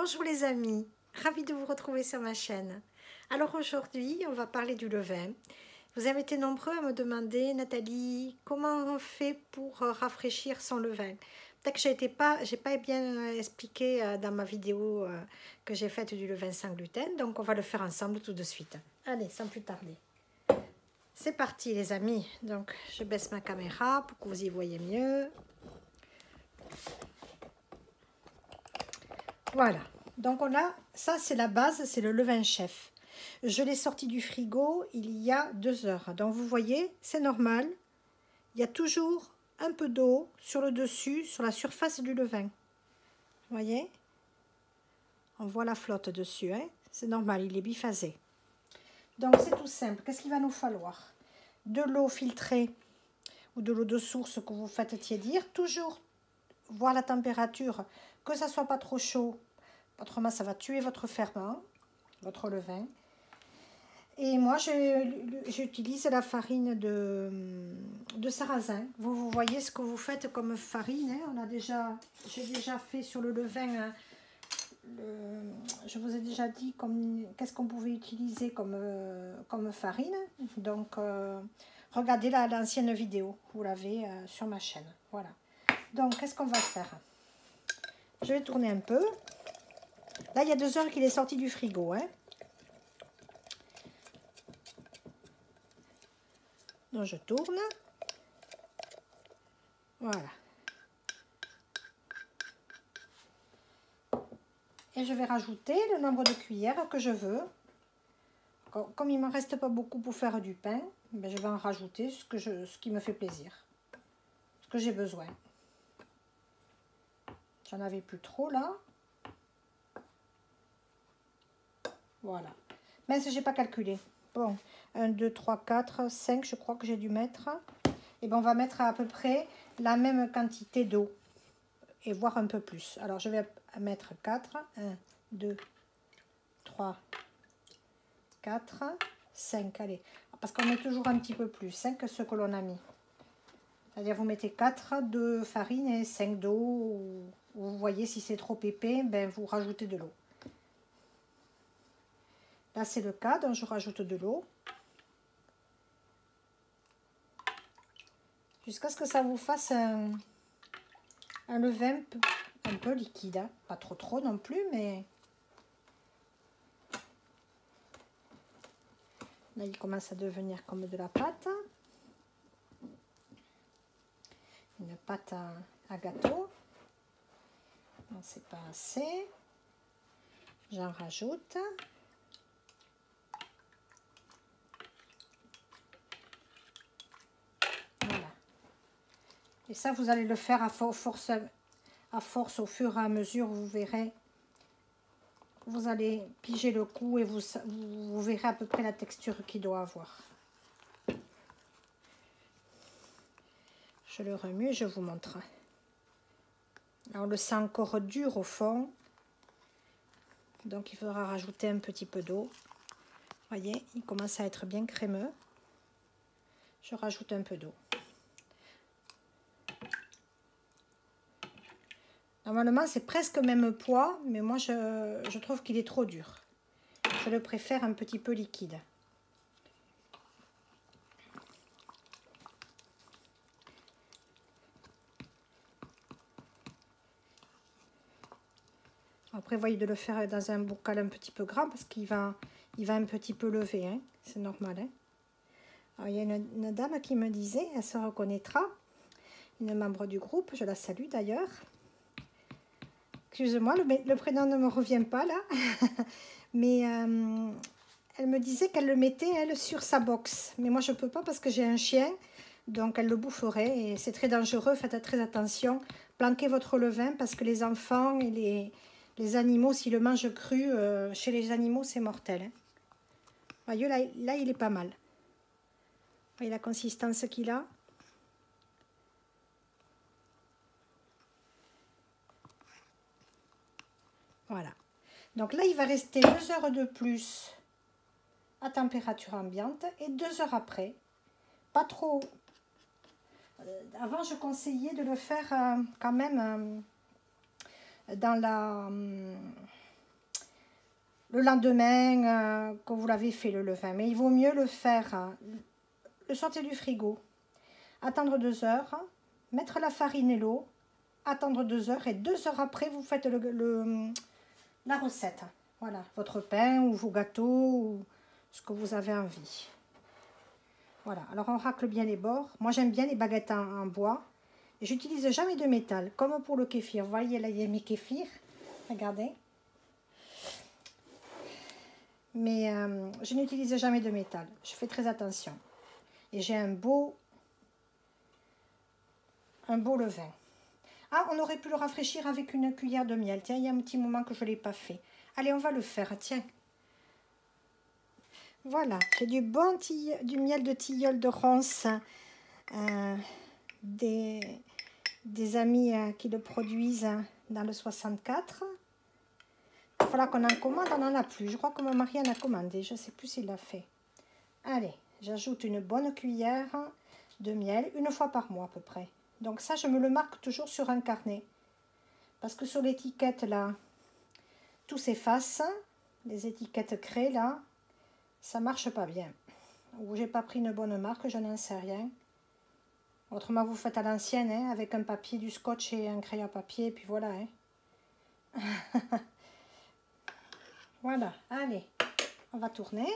Bonjour les amis, ravie de vous retrouver sur ma chaîne. Alors aujourd'hui, on va parler du levain. Vous avez été nombreux à me demander, Nathalie, comment on fait pour rafraîchir son levain. Peut-être que j'ai pas bien expliqué dans ma vidéo que j'ai faite du levain sans gluten, donc on va le faire ensemble tout de suite. Allez, sans plus tarder. C'est parti les amis, donc je baisse ma caméra pour que vous y voyez mieux. Voilà, donc on a, ça c'est la base, c'est le levain chef. Je l'ai sorti du frigo il y a 2 heures. Donc vous voyez, c'est normal. Il y a toujours un peu d'eau sur le dessus, sur la surface du levain. Vous voyez? On voit la flotte dessus, hein? C'est normal, il est biphasé. Donc c'est tout simple. Qu'est-ce qu'il va nous falloir? De l'eau filtrée ou de l'eau de source que vous faites tiédir. Toujours voir la température, que ça soit pas trop chaud. Autrement, ça va tuer votre ferment, votre levain. Et moi, j'utilise la farine de sarrasin. Vous voyez ce que vous faites comme farine. Hein. J'ai déjà fait sur le levain. Je vous ai déjà dit qu'est-ce qu'on pouvait utiliser comme farine. Donc, regardez l'ancienne vidéo. Vous l'avez sur ma chaîne. Voilà. Donc, qu'est-ce qu'on va faire? Je vais tourner un peu. Là, il y a 2 heures qu'il est sorti du frigo. Hein. Donc, je tourne. Voilà. Et je vais rajouter le nombre de cuillères que je veux. Comme il ne me reste pas beaucoup pour faire du pain, ben je vais en rajouter ce qui me fait plaisir. Ce que j'ai besoin. J'en avais plus trop là. Voilà. Mais je n'ai pas calculé. Bon, 1, 2, 3, 4, 5, je crois que j'ai dû mettre. Et bien, on va mettre à peu près la même quantité d'eau. Et voire un peu plus. Alors, je vais mettre 4. 1, 2, 3, 4, 5. Allez. Parce qu'on met toujours un petit peu plus que ce que l'on a mis. C'est-à-dire, vous mettez 4 de farine et 5 d'eau. Vous voyez, si c'est trop épais, ben, vous rajoutez de l'eau. Là, c'est le cas, donc je rajoute de l'eau. Jusqu'à ce que ça vous fasse un levain un peu liquide. Hein. Pas trop non plus, mais... Là, il commence à devenir comme de la pâte. Une pâte à gâteau. Non, c'est pas assez. J'en rajoute. Voilà. Et ça, vous allez le faire à force au fur et à mesure, vous verrez. Vous allez piger le coup et vous verrez à peu près la texture qu'il doit avoir. Je le remue et je vous montre. Alors, on le sent encore dur au fond. Donc, il faudra rajouter un petit peu d'eau. Vous voyez, il commence à être bien crémeux. Je rajoute un peu d'eau. Normalement, c'est presque le même poids, mais moi, je trouve qu'il est trop dur. Je le préfère un petit peu liquide. Après, voyez de le faire dans un bocal un petit peu grand parce qu'il va un petit peu lever. Hein. C'est normal. Hein. Alors, il y a une dame qui me disait, elle se reconnaîtra, une membre du groupe, je la salue d'ailleurs. Excusez-moi, le prénom ne me revient pas là. Mais elle me disait qu'elle le mettait, elle, sur sa box. Mais moi, je ne peux pas parce que j'ai un chien. Donc, elle le boufferait. Et c'est très dangereux. Faites très attention. Planquez votre levain parce que les enfants et les animaux, s'ils le mangent cru, chez les animaux, c'est mortel. Hein. Voyez, là, il est pas mal. Voyez la consistance qu'il a. Voilà. Donc là, il va rester 2 heures de plus à température ambiante et 2 heures après. Pas trop. Avant, je conseillais de le faire quand même dans le lendemain que vous l'avez fait le levain. Mais il vaut mieux le faire, le sortir du frigo, attendre 2 heures, mettre la farine et l'eau, attendre 2 heures et 2 heures après vous faites la recette. Voilà, votre pain ou vos gâteaux ou ce que vous avez envie. Voilà, alors on racle bien les bords. Moi j'aime bien les baguettes en bois. Et j'utilise jamais de métal, comme pour le kéfir. Vous voyez là, il y a mes kéfirs. Regardez. Mais je n'utilise jamais de métal. Je fais très attention. Et j'ai un beau levain. Ah, on aurait pu le rafraîchir avec une cuillère de miel. Tiens, il y a un petit moment que je ne l'ai pas fait. Allez, on va le faire, tiens. Voilà, j'ai du miel de tilleul de ronce. Des amis qui le produisent dans le 64. Il va falloir qu'on en commande, on n'en a plus. Je crois que mon mari en a commandé, je ne sais plus s'il l'a fait. Allez, j'ajoute une bonne cuillère de miel, une fois par mois à peu près. Donc ça, je me le marque toujours sur un carnet. Parce que sur l'étiquette, là, tout s'efface. Les étiquettes créées, là, ça marche pas bien. Ou j'ai pas pris une bonne marque, je n'en sais rien. Autrement, vous faites à l'ancienne, hein, avec un papier, du scotch et un crayon à papier, et puis voilà. Hein. Voilà, allez, on va tourner.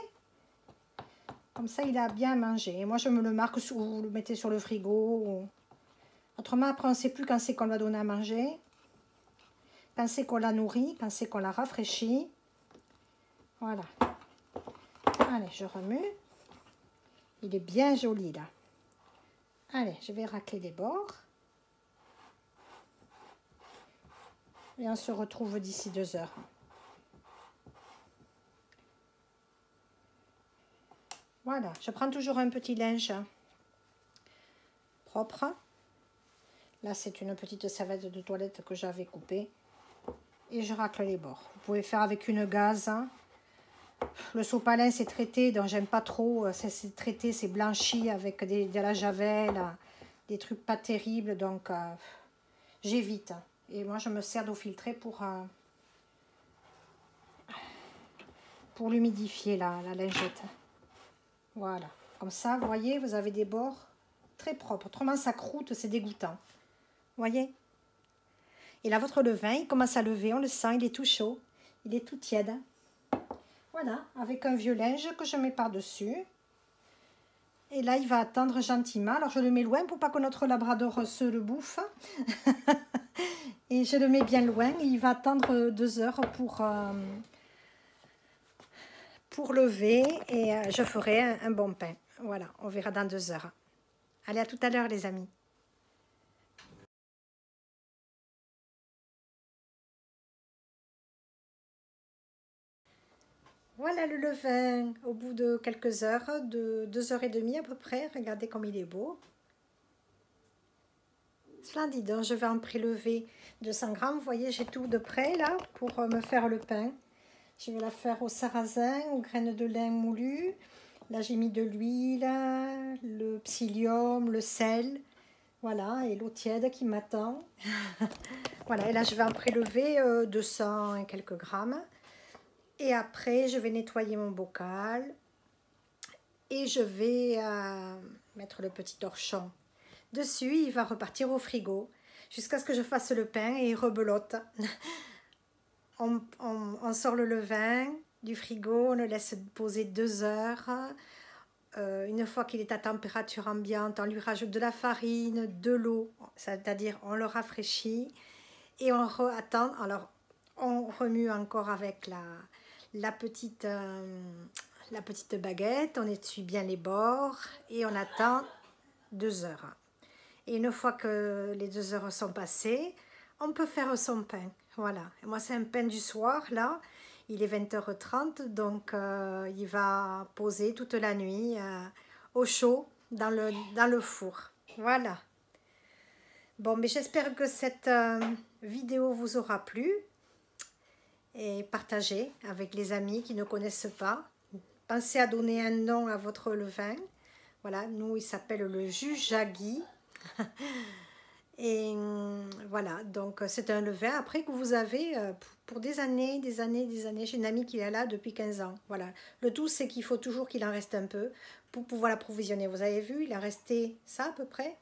Comme ça, il a bien mangé. Et moi, je me le marque, vous le mettez sur le frigo. Ou... Autrement, après, on ne sait plus quand c'est qu'on l'a donné à manger. Quand c'est qu'on l'a nourri, quand c'est qu'on l'a rafraîchi. Voilà. Allez, je remue. Il est bien joli, là. Allez, je vais racler les bords. Et on se retrouve d'ici 2 heures. Voilà, je prends toujours un petit linge propre. Là, c'est une petite serviette de toilette que j'avais coupée. Et je racle les bords. Vous pouvez faire avec une gaze. Le sopalin, c'est traité, donc j'aime pas trop. C'est traité, c'est blanchi avec de la javel, des trucs pas terribles. Donc, j'évite. Et moi, je me sers d'eau filtrée pour l'humidifier, la lingette. Voilà. Comme ça, vous voyez, vous avez des bords très propres. Autrement, ça croûte, c'est dégoûtant. Vous voyez? Et là, votre levain, il commence à lever, on le sent, il est tout chaud. Il est tout tiède. Voilà, avec un vieux linge que je mets par-dessus. Et là, il va attendre gentiment. Alors, je le mets loin pour pas que notre labrador se le bouffe. Et je le mets bien loin. Il va attendre 2 heures pour lever. Et je ferai un bon pain. Voilà, on verra dans 2 heures. Allez, à tout à l'heure, les amis. Voilà le levain au bout de quelques heures, de 2 heures et demie à peu près. Regardez comme il est beau. Splendide, donc je vais en prélever 200 grammes. Vous voyez, j'ai tout de près là pour me faire le pain. Je vais la faire au sarrasin, aux graines de lin moulues. Là, j'ai mis de l'huile, le psyllium, le sel. Voilà, et l'eau tiède qui m'attend. Voilà, et là, je vais en prélever 200 et quelques grammes. Et après, je vais nettoyer mon bocal. Et je vais mettre le petit torchon dessus. Il va repartir au frigo jusqu'à ce que je fasse le pain et il rebelote. On sort le levain du frigo, on le laisse poser 2 heures. Une fois qu'il est à température ambiante, on lui rajoute de la farine, de l'eau, c'est-à-dire on le rafraîchit et on attend. Alors on remue encore avec la petite baguette, on essuie bien les bords et on attend 2 heures. Et une fois que les 2 heures sont passées, on peut faire son pain. Voilà, et moi c'est un pain du soir là, il est 20h30, donc il va poser toute la nuit au chaud dans le four. Voilà. Bon, mais j'espère que cette vidéo vous aura plu et partagez avec les amis qui ne connaissent pas. Pensez à donner un nom à votre levain. Voilà, nous il s'appelle le jujagi. Et voilà, donc c'est un levain après que vous avez pour des années, des années, des années. J'ai une amie qui est là depuis 15 ans. Voilà. Le tout, c'est qu'il faut toujours qu'il en reste un peu pour pouvoir l'approvisionner. Vous avez vu, il en restait ça à peu près.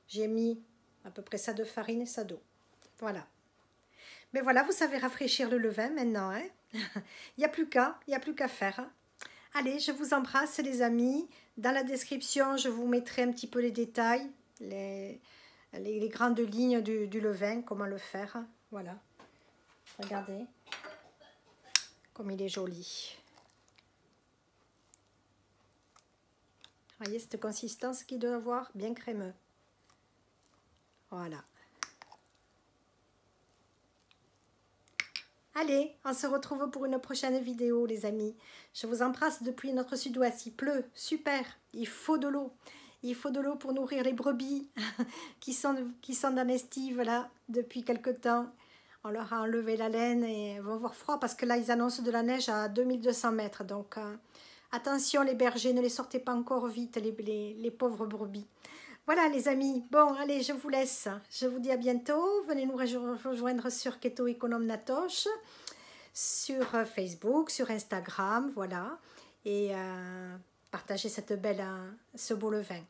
J'ai mis à peu près ça de farine et ça d'eau. Voilà. Mais voilà, vous savez rafraîchir le levain maintenant. Hein. Il n'y a plus qu'à faire. Hein. Allez, je vous embrasse les amis. Dans la description, je vous mettrai un petit peu les détails, les grandes lignes du levain, comment le faire. Voilà. Regardez comme il est joli. Voyez cette consistance qu'il doit avoir, bien crémeux. Voilà. Allez, on se retrouve pour une prochaine vidéo, les amis. Je vous embrasse depuis notre sud-ouest. Il pleut, super. Il faut de l'eau. Il faut de l'eau pour nourrir les brebis qui sont dans l'estive là depuis quelque temps. On leur a enlevé la laine et elles vont avoir froid parce que là, ils annoncent de la neige à 2200 mètres. Donc, attention les bergers, ne les sortez pas encore vite, les pauvres brebis. Voilà les amis, bon allez je vous laisse, je vous dis à bientôt, venez nous rejoindre sur Keto Econome Natoche, sur Facebook, sur Instagram, voilà, et partagez ce beau levain,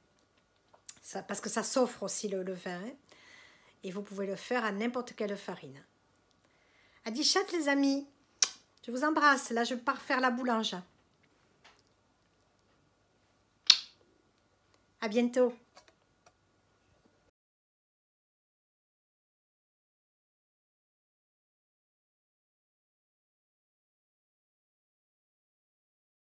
parce que ça s'offre aussi le levain, hein, et vous pouvez le faire à n'importe quelle farine. À dichat les amis, je vous embrasse, là je pars faire la boulange. À bientôt.